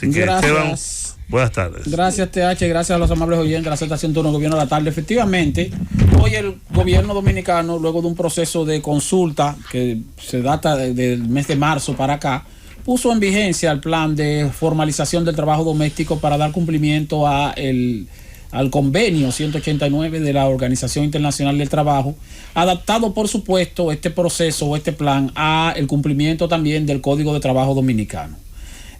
Así que, Esteban, buenas tardes. Gracias, TH, gracias a los amables oyentes de la Z101 Gobierno de la Tarde. Efectivamente, hoy el gobierno dominicano, luego de un proceso de consulta que se data del mes de marzo para acá, puso en vigencia el plan de formalización del trabajo doméstico para dar cumplimiento al convenio 189 de la Organización Internacional del Trabajo, adaptado por supuesto este proceso o este plan a el cumplimiento también del Código de Trabajo Dominicano.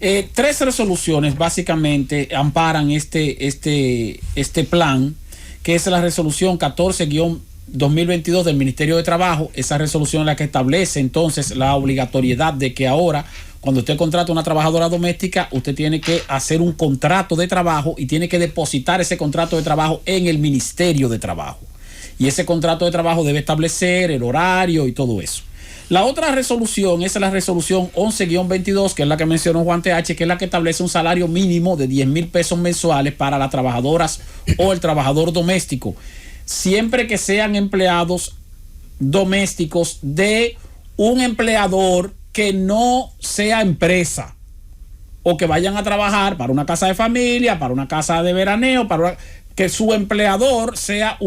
3 resoluciones básicamente amparan este plan, que es la resolución 14-2022 del Ministerio de Trabajo. Esa resolución es la que establece entonces la obligatoriedad de que ahora, cuando usted contrata a una trabajadora doméstica, usted tiene que hacer un contrato de trabajo y tiene que depositar ese contrato de trabajo en el Ministerio de Trabajo. Y ese contrato de trabajo debe establecer el horario y todo eso. La otra resolución es la resolución 11-22, que es la que mencionó Juan TH, que es la que establece un salario mínimo de 10,000 pesos mensuales para las trabajadoras o el trabajador doméstico, siempre que sean empleados domésticos de un empleador que no sea empresa, o que vayan a trabajar para una casa de familia, para una casa de veraneo, que su empleador sea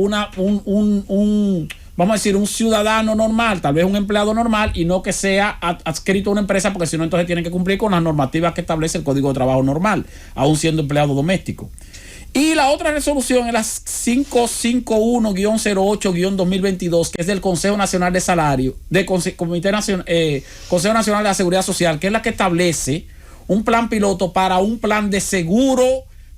vamos a decir, un ciudadano normal, tal vez un empleado normal, y no que sea adscrito a una empresa, porque si no, entonces tienen que cumplir con las normativas que establece el Código de Trabajo normal, aún siendo empleado doméstico. Y la otra resolución es la 551-08-2022, que es del Consejo Nacional de Salario, Consejo Nacional de la Seguridad Social, que es la que establece un plan piloto para un plan de seguro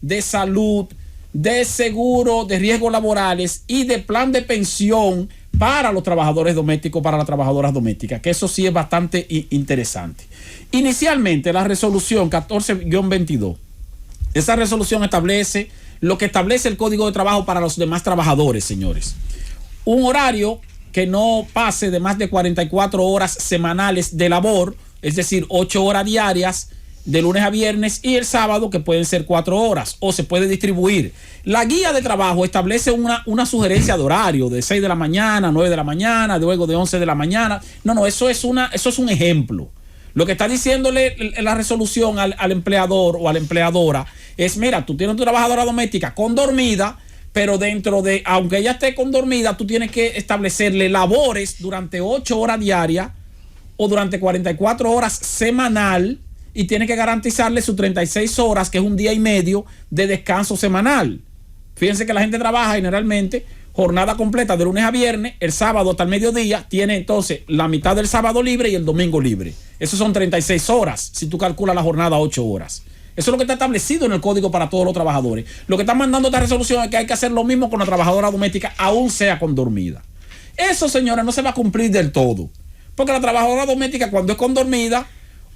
de salud, de seguro de riesgos laborales y de plan de pensión para los trabajadores domésticos, para las trabajadoras domésticas, que eso sí es bastante interesante. Inicialmente, la resolución 14-22, esa resolución establece lo que establece el Código de Trabajo para los demás trabajadores, señores. Un horario que no pase de más de 44 horas semanales de labor, es decir, 8 horas diarias, de lunes a viernes, y el sábado, que pueden ser 4 horas, o se puede distribuir. La guía de trabajo establece una sugerencia de horario, de 6 de la mañana, 9 de la mañana, luego de 11 de la mañana. No, eso es un ejemplo. Lo que está diciéndole la resolución al empleador o a la empleadora es: mira, tú tienes tu trabajadora doméstica con dormida, pero dentro de, aunque ella esté con dormida, tú tienes que establecerle labores durante 8 horas diarias o durante 44 horas semanal, y tiene que garantizarle sus 36 horas, que es un día y medio de descanso semanal. Fíjense que la gente trabaja generalmente jornada completa de lunes a viernes, el sábado hasta el mediodía, tiene entonces la mitad del sábado libre y el domingo libre. Eso son 36 horas, si tú calculas la jornada 8 horas. Eso es lo que está establecido en el código para todos los trabajadores. Lo que está mandando esta resolución es que hay que hacer lo mismo con la trabajadora doméstica, aún sea con dormida. Eso, señores, no se va a cumplir del todo, porque la trabajadora doméstica, cuando es con dormida,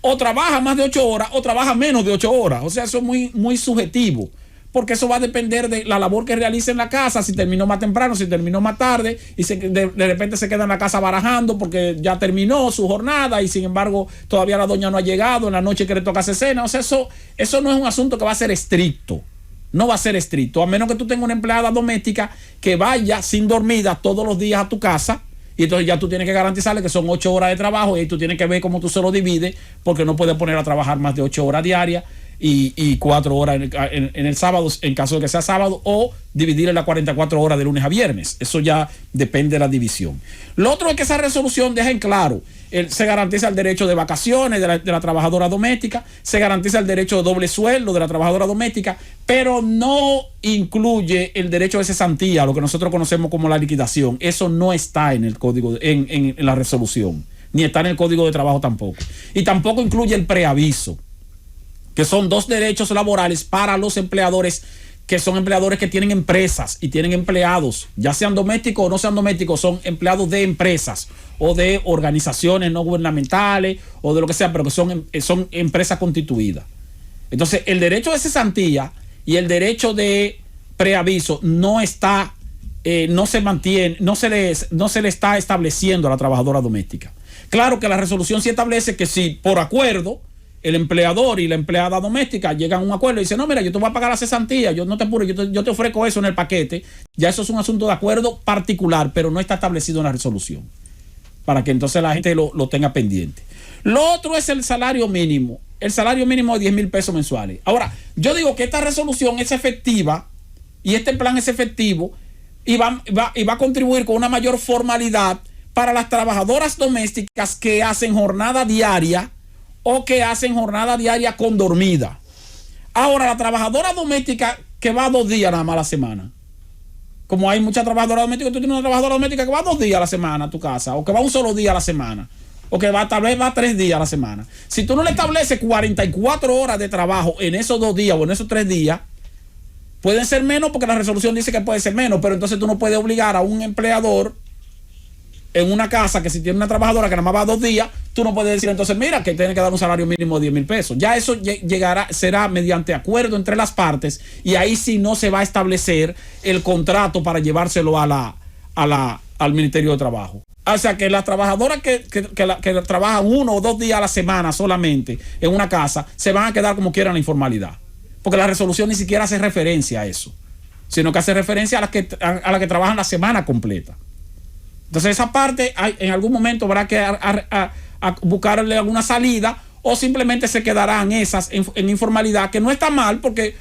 o trabaja más de 8 horas o trabaja menos de 8 horas. O sea, eso es muy, muy subjetivo, porque eso va a depender de la labor que realice en la casa, si terminó más temprano, si terminó más tarde, y de repente se queda en la casa barajando porque ya terminó su jornada y sin embargo todavía la doña no ha llegado, en la noche que le toca hacer cena. O sea, eso no es un asunto que va a ser estricto. No va a ser estricto, a menos que tú tengas una empleada doméstica que vaya sin dormida todos los días a tu casa. Y entonces ya tú tienes que garantizarle que son 8 horas de trabajo, y ahí tú tienes que ver cómo tú se lo divides, porque no puedes poner a trabajar más de 8 horas diarias y 4 horas en el sábado, en caso de que sea sábado, o dividirle las 44 horas de lunes a viernes. Eso ya depende de la división. Lo otro es que esa resolución deja en claro, se garantiza el derecho de vacaciones de la trabajadora doméstica, se garantiza el derecho de doble sueldo de la trabajadora doméstica, pero no incluye el derecho de cesantía, lo que nosotros conocemos como la liquidación. Eso no está en el código, en la resolución, ni está en el Código de Trabajo tampoco. Y tampoco incluye el preaviso, que son 2 derechos laborales para los empleadores, que son empleadores que tienen empresas y tienen empleados, ya sean domésticos o no sean domésticos, son empleados de empresas o de organizaciones no gubernamentales o de lo que sea, pero que son empresas constituidas. Entonces, el derecho de cesantía y el derecho de preaviso no está, no se mantiene, no se le está estableciendo a la trabajadora doméstica. Claro que la resolución sí establece que si por acuerdo el empleador y la empleada doméstica llegan a un acuerdo y dicen: no, mira, yo te voy a pagar la cesantía, yo no te apures, yo te ofrezco eso en el paquete. Ya eso es un asunto de acuerdo particular, pero no está establecido en la resolución. para que entonces la gente lo tenga pendiente. Lo otro es el salario mínimo. El salario mínimo de 10,000 pesos mensuales. Ahora, yo digo que esta resolución es efectiva y este plan es efectivo y va a contribuir con una mayor formalidad para las trabajadoras domésticas que hacen jornada diaria o que hacen jornada diaria con dormida. Ahora, la trabajadora doméstica que va 2 días nada más a la semana. Como hay muchas trabajadoras domésticas, tú tienes una trabajadora doméstica que va 2 días a la semana a tu casa, o que va un solo día a la semana, o que tal vez va 3 días a la semana. Si tú no le estableces 44 horas de trabajo en esos 2 días o en esos 3 días, pueden ser menos porque la resolución dice que puede ser menos, pero entonces tú no puedes obligar a un empleador en una casa que si tiene una trabajadora que nada más va 2 días, tú no puedes decir entonces, mira, que tiene que dar un salario mínimo de 10,000 pesos. Ya eso será mediante acuerdo entre las partes y ahí sí no se va a establecer el contrato para llevárselo al Ministerio de Trabajo. O sea que las trabajadoras que trabajan 1 o 2 días a la semana solamente en una casa se van a quedar como quieran en la informalidad. Porque la resolución ni siquiera hace referencia a eso, sino que hace referencia a las que trabajan la semana completa. Entonces esa parte en algún momento habrá que a buscarle alguna salida o simplemente se quedarán esas en informalidad, que no está mal porque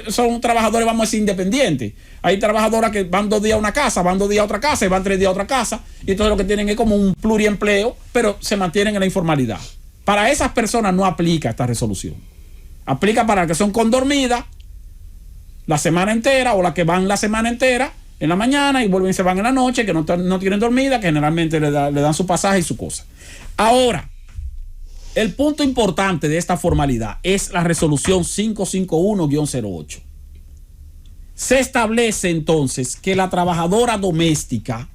son trabajadores, vamos a decir, independientes. Hay trabajadoras que van 2 días a una casa, van 2 días a otra casa y van 3 días a otra casa, y entonces lo que tienen es como un pluriempleo, pero se mantienen en la informalidad. Para esas personas no aplica esta resolución. Aplica para las que son condormidas la semana entera o las que van la semana entera en la mañana y vuelven y se van en la noche, que no tienen dormida, que generalmente le dan su pasaje y su cosa. Ahora, el punto importante de esta formalidad es la resolución 551-08. Se establece entonces que la trabajadora doméstica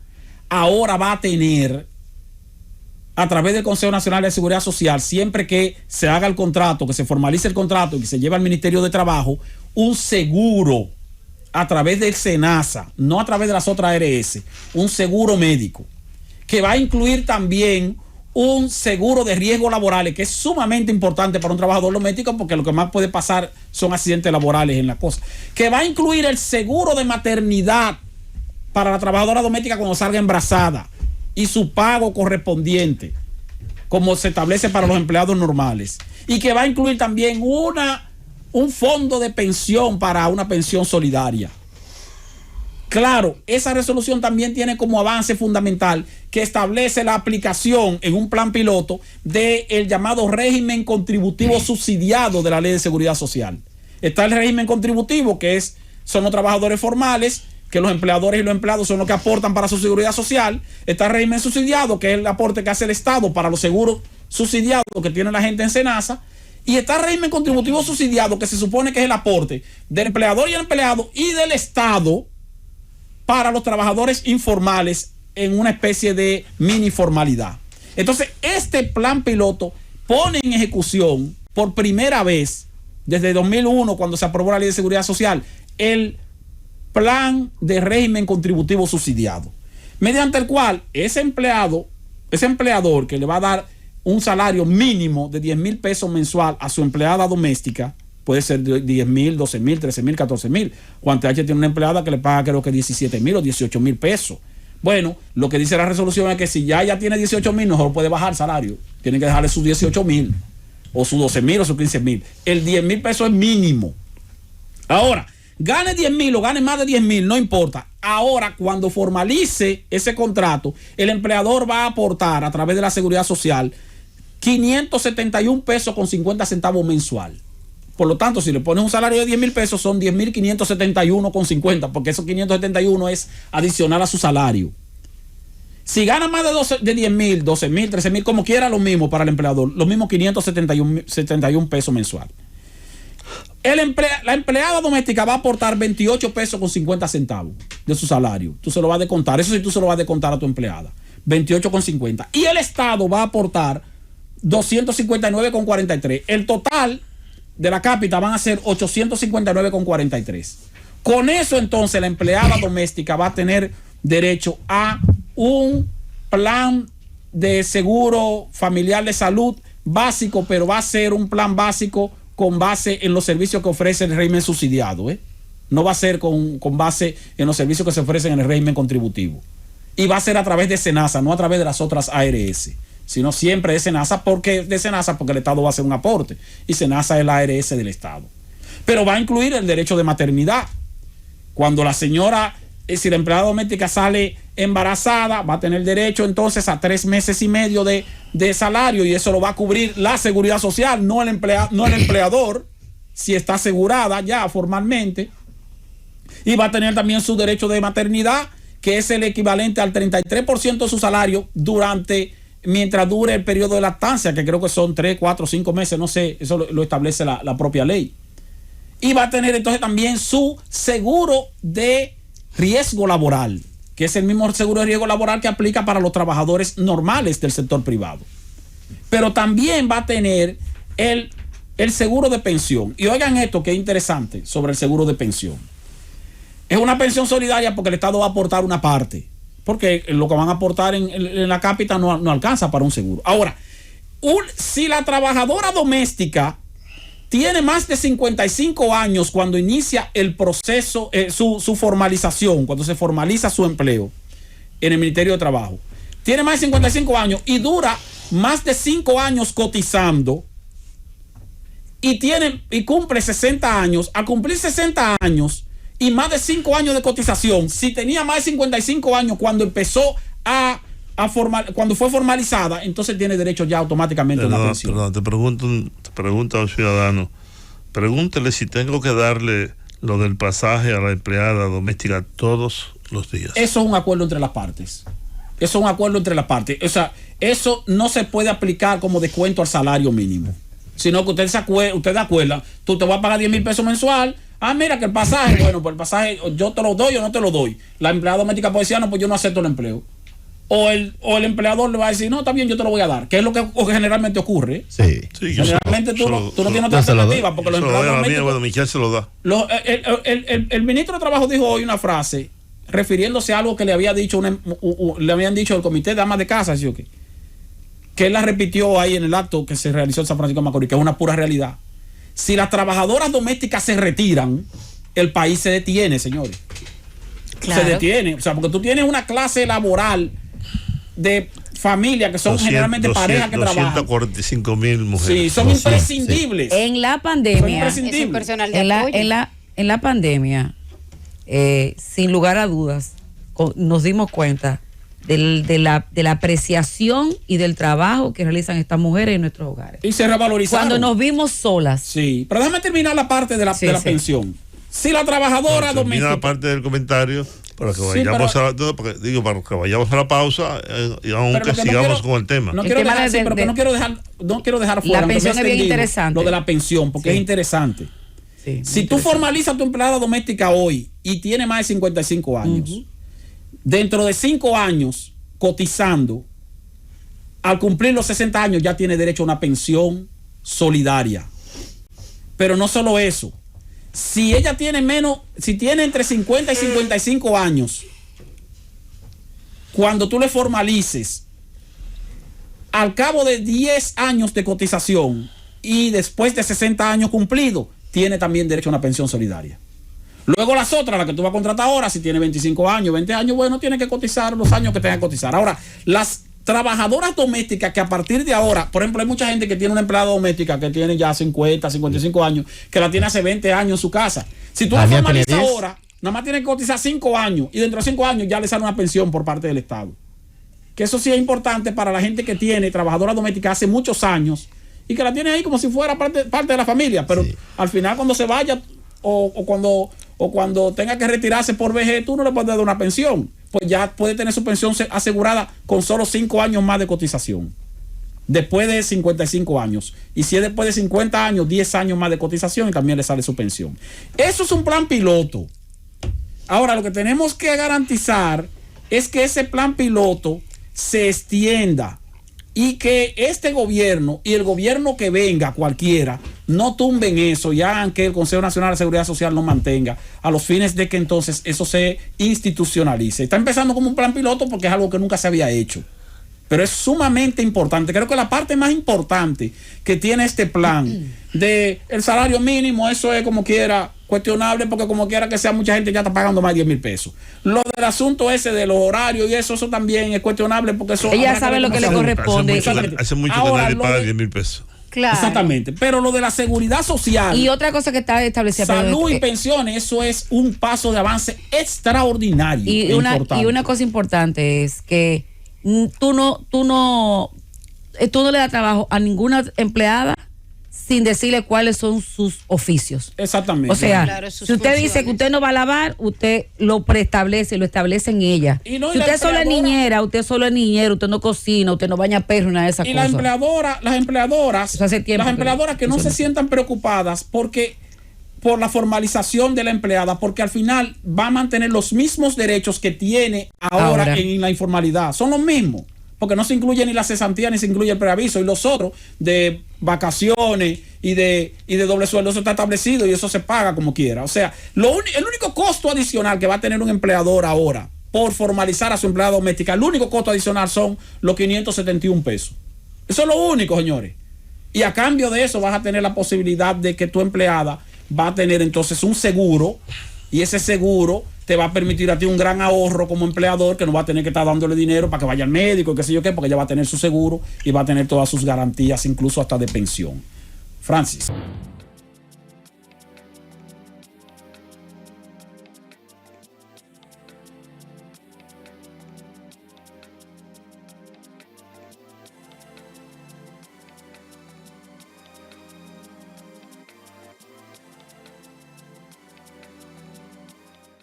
ahora va a tener, a través del Consejo Nacional de Seguridad Social, siempre que se haga el contrato, que se formalice el contrato y que se lleve al Ministerio de Trabajo, un seguro a través del SENASA, no a través de las otras ARS, un seguro médico, que va a incluir también un seguro de riesgos laborales, que es sumamente importante para un trabajador doméstico, porque lo que más puede pasar son accidentes laborales en la cosa, que va a incluir el seguro de maternidad para la trabajadora doméstica cuando salga embarazada y su pago correspondiente, como se establece para los empleados normales, y que va a incluir también un fondo de pensión para una pensión solidaria. Claro, esa resolución también tiene como avance fundamental que establece la aplicación en un plan piloto del llamado régimen contributivo subsidiado de la Ley de Seguridad Social. Está el régimen contributivo, que son los trabajadores formales, que los empleadores y los empleados son los que aportan para su seguridad social. Está el régimen subsidiado, que es el aporte que hace el Estado para los seguros subsidiados que tiene la gente en SENASA. Y está el régimen contributivo subsidiado, que se supone que es el aporte del empleador y el empleado y del Estado para los trabajadores informales en una especie de mini formalidad. Entonces, este plan piloto pone en ejecución por primera vez desde 2001, cuando se aprobó la Ley de Seguridad Social, el plan de régimen contributivo subsidiado, mediante el cual ese empleador que le va a dar un salario mínimo de 10,000 pesos mensual a su empleada doméstica, puede ser de 10,000, 12,000, 13,000, 14,000. Juan TH tiene una empleada que le paga creo que 17,000 o 18,000 pesos. Bueno, lo que dice la resolución es que si ya tiene 18,000, no lo puede bajar el salario. Tiene que dejarle sus 18,000 o sus 12,000 o sus 15,000. El 10,000 pesos es mínimo. Ahora, gane 10,000 o gane más de 10,000, no importa. Ahora, cuando formalice ese contrato, el empleador va a aportar a través de la Seguridad Social 571 pesos con 50 centavos mensual. Por lo tanto, si le pones un salario de 10,000 pesos, son 10,571 con 50, porque esos 571 es adicional a su salario. Si gana más de 10,000, 12,000, 13,000, como quiera, lo mismo para el empleador, los mismos 571 pesos mensual. La empleada doméstica va a aportar 28 pesos con 50 centavos de su salario. Tú se lo vas a descontar. Eso sí, tú se lo vas a descontar a tu empleada. 28 con 50. Y el Estado va a aportar 259 con 43. El total de la cápita van a ser 859 con 43. Con eso, entonces, la empleada doméstica va a tener derecho a un plan de seguro familiar de salud básico, pero va a ser un plan básico con base en los servicios que ofrece el régimen subsidiado, No va a ser con base en los servicios que se ofrecen en el régimen contributivo. Y va a ser a través de SENASA, no a través de las otras ARS, sino siempre de SENASA porque el Estado va a hacer un aporte. Y SENASA es la ARS del Estado. Pero va a incluir el derecho de maternidad. Cuando la señora, si la empleada doméstica sale embarazada, va a tener derecho entonces a 3 meses y medio de salario, y eso lo va a cubrir la seguridad social, no el empleador, si está asegurada ya formalmente. Y va a tener también su derecho de maternidad, que es el equivalente al 33% de su salario mientras dure el periodo de lactancia, que creo que son 3, 4, 5 meses, no sé, eso lo establece la propia ley. Y va a tener entonces también su seguro de riesgo laboral, que es el mismo seguro de riesgo laboral que aplica para los trabajadores normales del sector privado. Pero también va a tener el seguro de pensión. Y oigan esto que es interesante sobre el seguro de pensión. Es una pensión solidaria porque el Estado va a aportar una parte, porque lo que van a aportar en la cápita no alcanza para un seguro. Ahora, si la trabajadora doméstica tiene más de 55 años cuando inicia el proceso, su formalización, cuando se formaliza su empleo en el Ministerio de Trabajo, tiene más de 55 años y dura más de 5 años cotizando y cumple 60 años, al cumplir 60 años y más de 5 años de cotización, si tenía más de 55 años cuando empezó cuando fue formalizada, entonces tiene derecho ya automáticamente a una pensión. Perdón, te pregunto a un ciudadano, pregúntele si tengo que darle lo del pasaje a la empleada doméstica todos los días. Eso es un acuerdo entre las partes. Eso es un acuerdo entre las partes. O sea, eso no se puede aplicar como descuento al salario mínimo, sino que usted acuerda, tú te vas a pagar 10,000 pesos mensual. Mira que el pasaje, bueno, pues el pasaje yo te lo doy o no te lo doy. La empleada doméstica puede decir, no, pues yo no acepto el empleo. O el empleador le va a decir, no, está bien, yo te lo voy a dar, que es lo que generalmente ocurre. Sí, generalmente tú no tienes otra alternativa, porque los empleados domésticos, Michelle se lo da. El ministro de Trabajo dijo hoy una frase refiriéndose a algo que le había dicho le habían dicho el comité de amas de casa, ¿sí o qué? Que él la repitió ahí en el acto que se realizó en San Francisco de Macorís, que es una pura realidad. Si las trabajadoras domésticas se retiran, el país se detiene, señores. Claro. Se detiene, o sea, porque tú tienes una clase laboral de familia que son generalmente parejas que trabajan. 245,000 mujeres. Sí, son imprescindibles. Sí. En la pandemia, en la pandemia, sin lugar a dudas, nos dimos cuenta de la apreciación y del trabajo que realizan estas mujeres en nuestros hogares. Y se revalorizaron. Cuando nos vimos solas. Sí, pero déjame terminar la parte de la pensión. Si la trabajadora doméstica. La parte del comentario para que vayamos para que vayamos a la pausa y aunque sigamos con el tema. No quiero dejar fuera. La pensión es bien interesante. Lo de la pensión, porque es interesante. Sí, si tú formalizas a tu empleada doméstica hoy y tiene más de 55 años, dentro de 5 años cotizando, al cumplir los 60 años ya tiene derecho a una pensión solidaria. Pero no solo eso. Si ella tiene si tiene entre 50 y 55 años, cuando tú le formalices, al cabo de 10 años de cotización y después de 60 años cumplidos, tiene también derecho a una pensión solidaria. Luego las otras, las que tú vas a contratar ahora, si tiene 25 años, 20 años, bueno, tiene que cotizar los años que tenga que cotizar. Ahora, las trabajadoras domésticas que a partir de ahora, por ejemplo, hay mucha gente que tiene una empleada doméstica que tiene ya 50, 55 años, que la tiene hace 20 años en su casa. Si tú la formalizas ahora, nada más tiene que cotizar 5 años y dentro de 5 años ya le sale una pensión por parte del Estado. Que eso sí es importante para la gente que tiene trabajadora doméstica hace muchos años y que la tiene ahí como si fuera parte de la familia, pero al final cuando se vaya o cuando tenga que retirarse por vejez, tú no le puedes dar una pensión. Pues ya puede tener su pensión asegurada con solo 5 años más de cotización. Después de 55 años. Y si es después de 50 años, 10 años más de cotización y también le sale su pensión. Eso es un plan piloto. Ahora, lo que tenemos que garantizar es que ese plan piloto se extienda y que este gobierno y el gobierno que venga, cualquiera, no tumben eso y hagan que el Consejo Nacional de Seguridad Social lo mantenga a los fines de que entonces eso se institucionalice. Está empezando como un plan piloto porque es algo que nunca se había hecho, pero es sumamente importante. Creo que la parte más importante que tiene este plan de el salario mínimo, eso es como quiera cuestionable porque como quiera que sea, mucha gente ya está pagando más de 10,000 pesos. Lo del asunto ese de los horarios y eso también es cuestionable porque eso... Ella sabe lo que le corresponde. Hace mucho que nadie paga 10,000 pesos. Claro. Exactamente. Pero lo de la seguridad social... Y otra cosa que está establecida... Salud y pensiones, eso es un paso de avance extraordinario. Y una cosa importante es que tú no le das trabajo a ninguna empleada sin decirle cuáles son sus oficios. Exactamente. O sea, si usted dice que usted no va a lavar, usted lo preestablece, lo establece en ella. Si usted solo es niñera, usted solo es niñero, usted no cocina, usted no baña perro, nada de esas cosas. Y las empleadoras que no se sientan preocupadas por la formalización de la empleada, porque al final va a mantener los mismos derechos que tiene ahora en la informalidad. Son los mismos. Porque no se incluye ni la cesantía ni se incluye el preaviso, y los otros de vacaciones y de doble sueldo, eso está establecido y eso se paga como quiera. O sea, el único costo adicional que va a tener un empleador ahora por formalizar a su empleada doméstica, el único costo adicional son los 571 pesos. Eso es lo único, señores. Y a cambio de eso vas a tener la posibilidad de que tu empleada va a tener entonces un seguro, y ese seguro te va a permitir a ti un gran ahorro como empleador, que no va a tener que estar dándole dinero para que vaya al médico y qué sé yo qué, porque ella va a tener su seguro y va a tener todas sus garantías, incluso hasta de pensión. Francis.